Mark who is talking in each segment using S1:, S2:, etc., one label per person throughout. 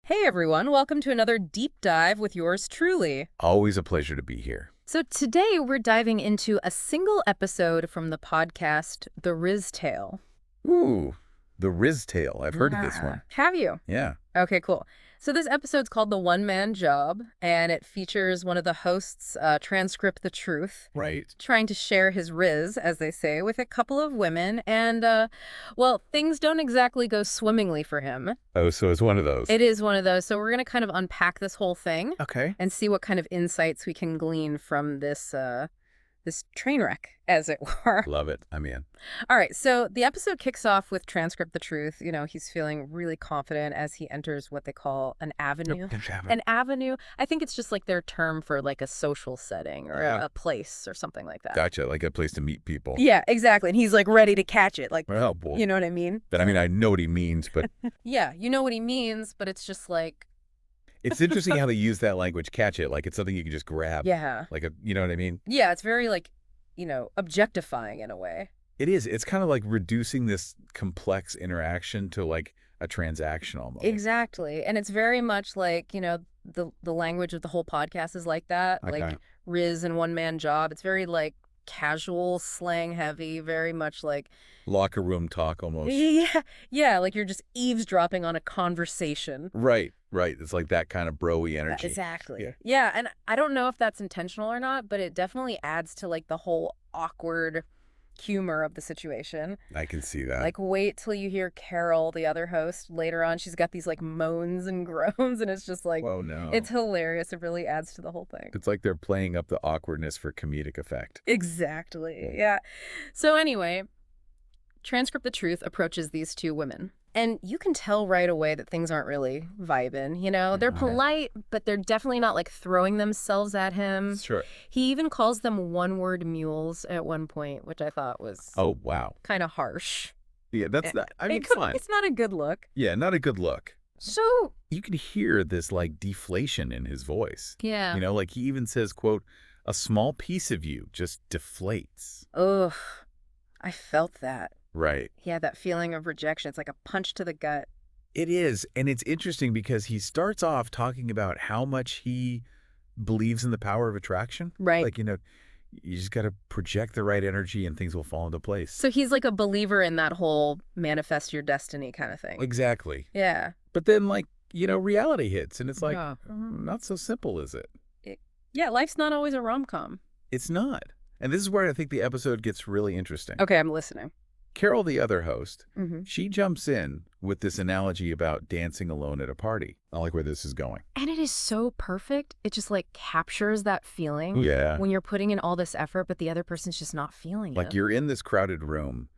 S1: Hey everyone, welcome to another deep dive with yours truly.
S2: Always a pleasure to be here.
S1: So today we're diving into a single episode from the podcast The Riz Tale.
S2: Ooh, the Riz Tale. I've heard of this
S1: Yeah.
S2: one.
S1: Have you?
S2: Yeah.
S1: Okay, cool. So this episode's called The One Man Job, and it features one of the hosts, Transcript the Truth,
S2: Right.
S1: trying to share his riz, as they say, with a couple of women, and, well, things don't exactly go swimmingly for him.
S2: Oh, so it's one of those.
S1: It is one of those, so we're going to kind of unpack this whole thing
S2: Okay.
S1: and see what kind of insights we can glean from this train wreck, as it were.
S2: Love it. I'm in.
S1: All right, so the episode kicks off with Transcript the Truth. You know, he's feeling really confident as he enters what they call an avenue. An avenue, I think it's just like their term for like a social setting or
S2: Yeah.
S1: a place or something like that.
S2: Gotcha. Like a place to meet people.
S1: Yeah, exactly. And he's like ready to catch it. Like,
S2: Well, boy.
S1: you know what I mean?
S2: But I mean, I know what he means, but
S1: Yeah, you know what he means, but it's just like,
S2: it's interesting how they use that language, catch it, like it's something you can just grab.
S1: yeah.
S2: Like you know what I mean?
S1: Yeah, it's very like, objectifying in a way.
S2: It is. It's kind of like reducing this complex interaction to like a transaction almost.
S1: Exactly. And it's very much like, the language of the whole podcast is like that.
S2: Okay.
S1: Like Riz and One Man Job. It's very like casual, slang heavy, very much like
S2: Locker room talk almost.
S1: yeah, like you're just eavesdropping on a conversation.
S2: Right. It's like that kind of bro-y energy.
S1: Exactly.
S2: Yeah.
S1: Yeah, and I don't know if that's intentional or not, but it definitely adds to like the whole awkward humor of the situation.
S2: I can see that.
S1: Like, wait till you hear Carol, the other host, later on. She's got these, like, moans and groans, and it's just, like,
S2: oh, no.
S1: it's hilarious. It really adds to the whole thing.
S2: It's like they're playing up the awkwardness for comedic effect.
S1: Exactly. Yeah. So anyway, Transcript the Truth approaches these two women. And you can tell right away that things aren't really vibing, They're
S2: Okay.
S1: polite, but they're definitely not, like, throwing themselves at him.
S2: Sure.
S1: He even calls them one-word mules at one point, which I thought was
S2: Oh, wow.
S1: kind of harsh.
S2: Yeah, that's not, I mean, fine.
S1: It's not a good look.
S2: Yeah, not a good look.
S1: So,
S2: You can hear this, like, deflation in his voice.
S1: yeah.
S2: You know, like he even says, quote, a small piece of you just deflates.
S1: Ugh, I felt that.
S2: Right.
S1: Yeah, that feeling of rejection. It's like a punch to the gut.
S2: It is. And it's interesting because he starts off talking about how much he believes in the power of attraction.
S1: Right.
S2: Like, you just got to project the right energy and things will fall into place.
S1: So he's like a believer in that whole manifest your destiny kind of thing.
S2: Exactly.
S1: Yeah.
S2: But then, like, reality hits and it's like,
S1: Yeah.
S2: not so simple, is it?
S1: Yeah, life's not always a rom-com.
S2: It's not. And this is where I think the episode gets really interesting.
S1: Okay, I'm listening.
S2: Carol, the other host,
S1: Mm-hmm.
S2: she jumps in with this analogy about dancing alone at a party. I like where this is going.
S1: And it is so perfect. It just like captures that feeling
S2: Yeah.
S1: when you're putting in all this effort, but the other person's just not feeling
S2: Like
S1: it.
S2: you're in this crowded room,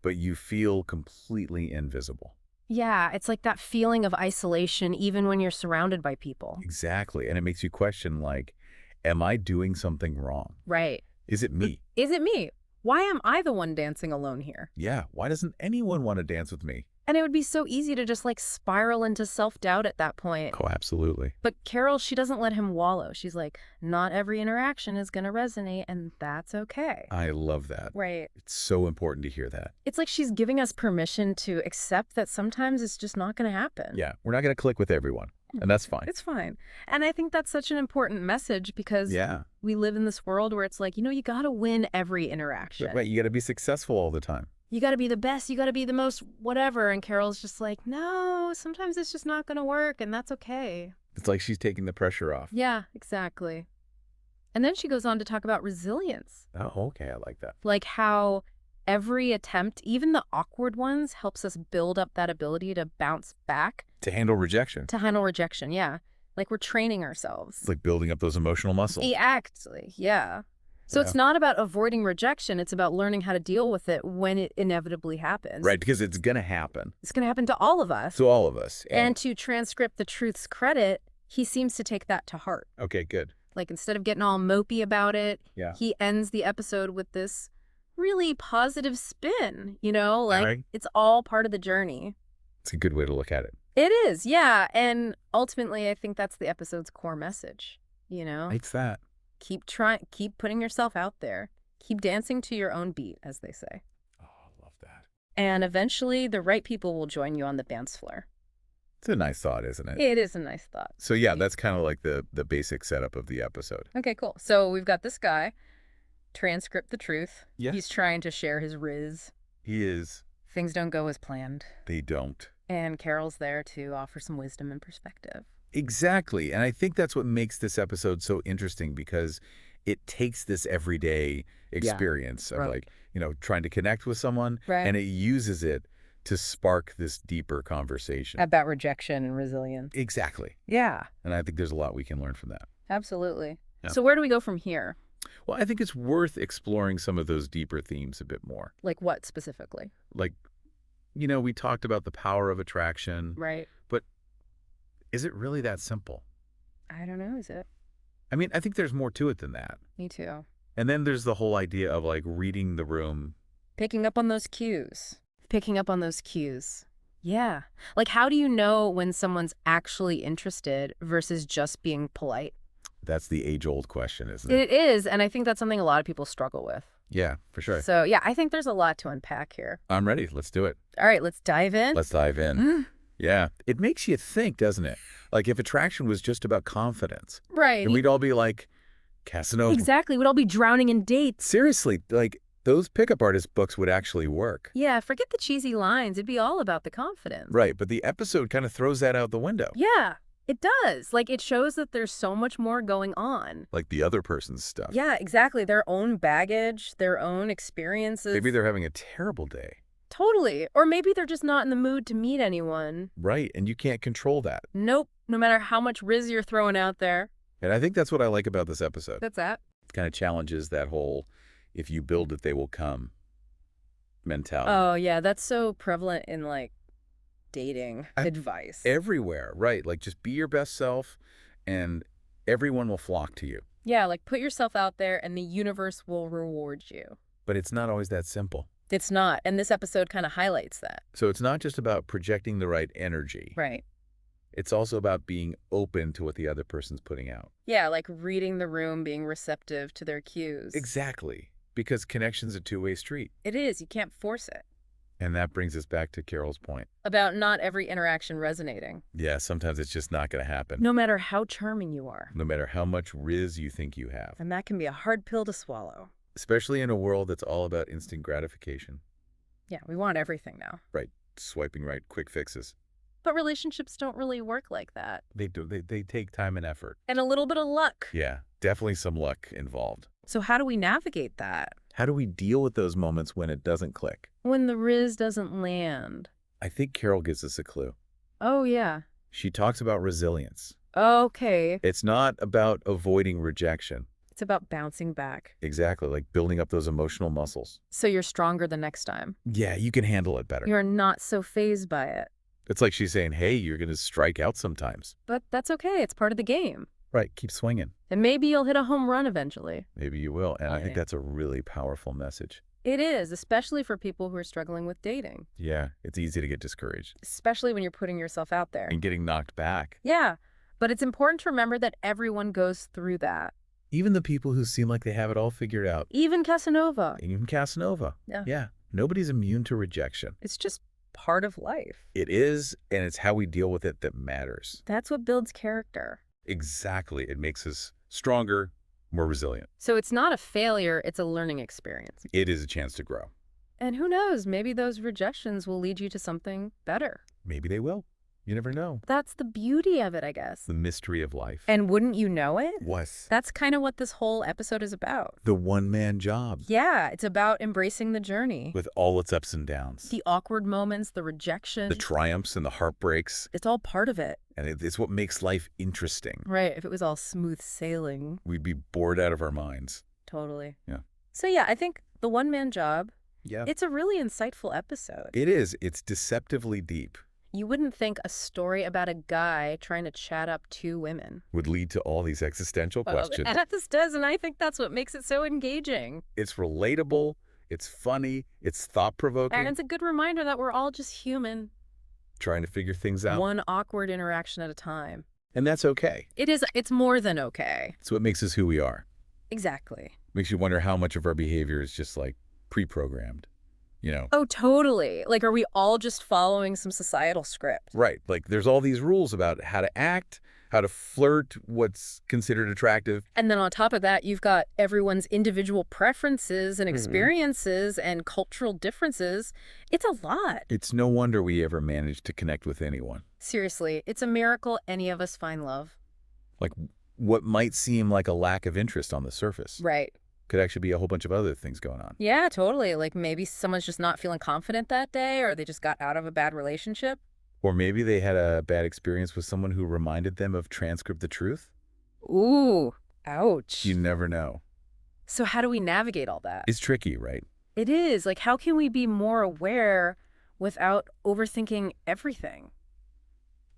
S2: but you feel completely invisible.
S1: Yeah, it's like that feeling of isolation even when you're surrounded by people.
S2: Exactly. And it makes you question, like, am I doing something wrong?
S1: Right.
S2: Is it me?
S1: Is it me? Why am I the one dancing alone here?
S2: Yeah. Why doesn't anyone want to dance with me?
S1: And it would be so easy to just like spiral into self-doubt at that point.
S2: Oh, absolutely.
S1: But Carol, she doesn't let him wallow. She's like, not every interaction is going to resonate, and that's okay.
S2: I love that.
S1: Right.
S2: It's so important to hear that.
S1: It's like she's giving us permission to accept that sometimes it's just not going to happen.
S2: Yeah. We're not going to click with everyone. And that's fine.
S1: It's fine. And I think that's such an important message because
S2: Yeah.
S1: we live in this world where it's like, you got to win every interaction.
S2: Right. You got to be successful all the time.
S1: You got to be the best. You got to be the most whatever. And Carol's just like, no, sometimes it's just not going to work. And that's okay.
S2: It's like she's taking the pressure off.
S1: Yeah, exactly. And then she goes on to talk about resilience.
S2: Oh, okay. I like that.
S1: Like how every attempt, even the awkward ones, helps us build up that ability to bounce back.
S2: To handle rejection.
S1: To handle rejection, yeah. Like we're training ourselves.
S2: It's like building up those emotional muscles.
S1: Actually, yeah. So it's not about avoiding rejection. It's about learning how to deal with it when it inevitably happens.
S2: Right, because it's going to happen.
S1: It's going to happen to all of us.
S2: To all of us.
S1: And to Transcript the Truth's credit, he seems to take that to heart.
S2: Okay, good.
S1: Like instead of getting all mopey about it,
S2: Yeah.
S1: he ends the episode with this really positive spin, like
S2: Right.
S1: it's all part of the journey.
S2: It's a good way to look at it.
S1: It is, yeah. And ultimately, I think that's the episode's core message,
S2: It's that.
S1: Keep putting yourself out there. Keep dancing to your own beat, as they say.
S2: Oh, I love that.
S1: And eventually, the right people will join you on the dance floor.
S2: It's a nice thought, isn't it?
S1: It is a nice thought.
S2: So yeah, that's kind of like the basic setup of the episode.
S1: Okay, cool. So we've got this guy, transcript the truth.
S2: Yeah.
S1: He's trying to share his riz.
S2: He is.
S1: Things don't go as planned.
S2: They don't.
S1: And Carol's there to offer some wisdom and perspective.
S2: Exactly. And I think that's what makes this episode so interesting, because it takes this everyday experience of like, trying to connect with someone, and it uses it to spark this deeper conversation.
S1: About rejection and resilience.
S2: Exactly.
S1: Yeah.
S2: And I think there's a lot we can learn from that.
S1: Absolutely.
S2: Yeah.
S1: So where do we go from here?
S2: Well, I think it's worth exploring some of those deeper themes a bit more.
S1: Like what specifically?
S2: Like, we talked about the power of attraction.
S1: Right.
S2: But is it really that simple?
S1: I don't know, is it?
S2: I mean, I think there's more to it than that.
S1: Me too.
S2: And then there's the whole idea of like reading the room.
S1: Picking up on those cues. Picking up on those cues. Yeah. Like, how do you know when someone's actually interested versus just being polite?
S2: That's the age-old question, isn't it?
S1: It is, and I think that's something a lot of people struggle with.
S2: Yeah, for sure.
S1: So, yeah, I think there's a lot to unpack here.
S2: I'm ready. Let's do it.
S1: All right, let's dive in.
S2: Let's dive in. Yeah. It makes you think, doesn't it? Like, if attraction was just about confidence.
S1: Right.
S2: And we'd all be like, Casanova.
S1: Exactly. We'd all be drowning in dates.
S2: Seriously, like, those pickup artist books would actually work.
S1: Yeah, forget the cheesy lines. It'd be all about the confidence.
S2: Right, but the episode kind of throws that out the window.
S1: Yeah, it does. Like, it shows that there's so much more going on.
S2: Like the other person's stuff.
S1: Yeah, exactly. Their own baggage, their own experiences.
S2: Maybe they're having a terrible day.
S1: Totally. Or maybe they're just not in the mood to meet anyone.
S2: Right, and you can't control that.
S1: Nope. No matter how much riz you're throwing out there.
S2: And I think that's what I like about this episode.
S1: That's that.
S2: It kind of challenges that whole, if you build it, they will come mentality.
S1: Oh, yeah. That's so prevalent in, like, dating advice.
S2: Everywhere, right. Like, just be your best self, and everyone will flock to you.
S1: Yeah, like, put yourself out there, and the universe will reward you.
S2: But it's not always that simple.
S1: It's not. And this episode kind of highlights that.
S2: So it's not just about projecting the right energy.
S1: Right.
S2: It's also about being open to what the other person's putting out.
S1: Yeah, like reading the room, being receptive to their cues.
S2: Exactly. Because connection's a two-way street.
S1: It is. You can't force it.
S2: And that brings us back to Carol's point.
S1: About not every interaction resonating.
S2: Yeah, sometimes it's just not going to happen.
S1: No matter how charming you are.
S2: No matter how much riz you think you have.
S1: And that can be a hard pill to swallow.
S2: Especially in a world that's all about instant gratification.
S1: Yeah, we want everything now.
S2: Right. Swiping right, quick fixes.
S1: But relationships don't really work like that.
S2: They do. They take time and effort.
S1: And a little bit of luck.
S2: Yeah, definitely some luck involved.
S1: So how do we navigate that?
S2: How do we deal with those moments when it doesn't click?
S1: When the riz doesn't land.
S2: I think Carol gives us a clue.
S1: Oh, yeah.
S2: She talks about resilience.
S1: Okay.
S2: It's not about avoiding rejection.
S1: It's about bouncing back.
S2: Exactly, like building up those emotional muscles.
S1: So you're stronger the next time.
S2: Yeah, you can handle it better.
S1: You're not so fazed by it.
S2: It's like she's saying, hey, you're going to strike out sometimes.
S1: But that's okay. It's part of the game.
S2: Right, keep swinging.
S1: And maybe you'll hit a home run eventually.
S2: Maybe you will. And I think that's a really powerful message.
S1: It is, especially for people who are struggling with dating.
S2: Yeah, it's easy to get discouraged.
S1: Especially when you're putting yourself out there.
S2: And getting knocked back.
S1: Yeah, but it's important to remember that everyone goes through that.
S2: Even the people who seem like they have it all figured out.
S1: Even Casanova.
S2: Even Casanova.
S1: Yeah.
S2: Nobody's immune to rejection.
S1: It's just part of life.
S2: It is, and it's how we deal with it that matters.
S1: That's what builds character.
S2: Exactly. It makes us stronger, more resilient.
S1: So it's not a failure, it's a learning experience.
S2: It is a chance to grow.
S1: And who knows, maybe those rejections will lead you to something better.
S2: Maybe they will. You never know.
S1: That's the beauty of it, I guess.
S2: The mystery of life.
S1: And wouldn't you know it?
S2: What?
S1: That's kind of what this whole episode is about.
S2: The one-man job.
S1: Yeah, it's about embracing the journey.
S2: With all its ups and downs.
S1: The awkward moments, the rejection.
S2: The triumphs and the heartbreaks.
S1: It's all part of it.
S2: And it's what makes life interesting.
S1: Right, if it was all smooth sailing.
S2: We'd be bored out of our minds.
S1: Totally.
S2: Yeah.
S1: So yeah, I think the one-man job,
S2: yeah,
S1: it's a really insightful episode.
S2: It is. It's deceptively deep.
S1: You wouldn't think a story about a guy trying to chat up two women
S2: would lead to all these existential questions.
S1: And this does, and I think that's what makes it so engaging.
S2: It's relatable, it's funny, it's thought-provoking.
S1: And it's a good reminder that we're all just human.
S2: Trying to figure things out.
S1: One awkward interaction at a time.
S2: And that's okay.
S1: It is. It's more than okay.
S2: It's what makes us who we are.
S1: Exactly.
S2: Makes you wonder how much of our behavior is just like pre-programmed. you know?
S1: Oh, totally. Like, are we all just following some societal script?
S2: Right. Like, there's all these rules about how to act, how to flirt, what's considered attractive.
S1: And then on top of that, you've got everyone's individual preferences and experiences and cultural differences. It's a lot.
S2: It's no wonder we ever managed to connect with anyone.
S1: Seriously, it's a miracle any of us find love.
S2: Like, what might seem like a lack of interest on the surface
S1: Right.
S2: could actually be a whole bunch of other things going on.
S1: Yeah, totally. Like maybe someone's just not feeling confident that day, or they just got out of a bad relationship.
S2: Or maybe they had a bad experience with someone who reminded them of transcript the truth.
S1: Ooh, ouch.
S2: You never know.
S1: So how do we navigate all that?
S2: It's tricky, right?
S1: It is. Like, how can we be more aware without overthinking everything?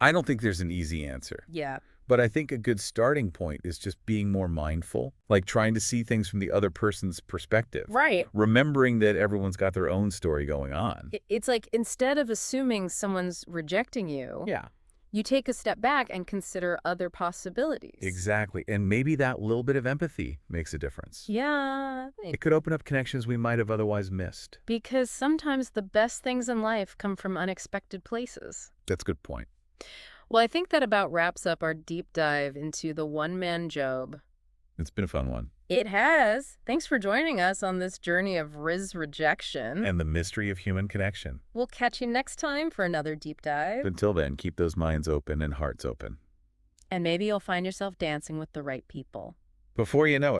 S2: I don't think there's an easy answer.
S1: Yeah.
S2: But I think a good starting point is just being more mindful, like trying to see things from the other person's perspective.
S1: Right.
S2: Remembering that everyone's got their own story going on.
S1: It's like instead of assuming someone's rejecting you,
S2: Yeah.
S1: you take a step back and consider other possibilities.
S2: Exactly. And maybe that little bit of empathy makes a difference.
S1: Yeah.
S2: It could open up connections we might have otherwise missed.
S1: Because sometimes the best things in life come from unexpected places.
S2: That's a good point.
S1: Well, I think that about wraps up our deep dive into the one-man Job.
S2: It's been a fun one.
S1: It has. Thanks for joining us on this journey of Riz rejection.
S2: And the mystery of human connection.
S1: We'll catch you next time for another deep dive.
S2: Until then, keep those minds open and hearts open.
S1: And maybe you'll find yourself dancing with the right people.
S2: Before you know it.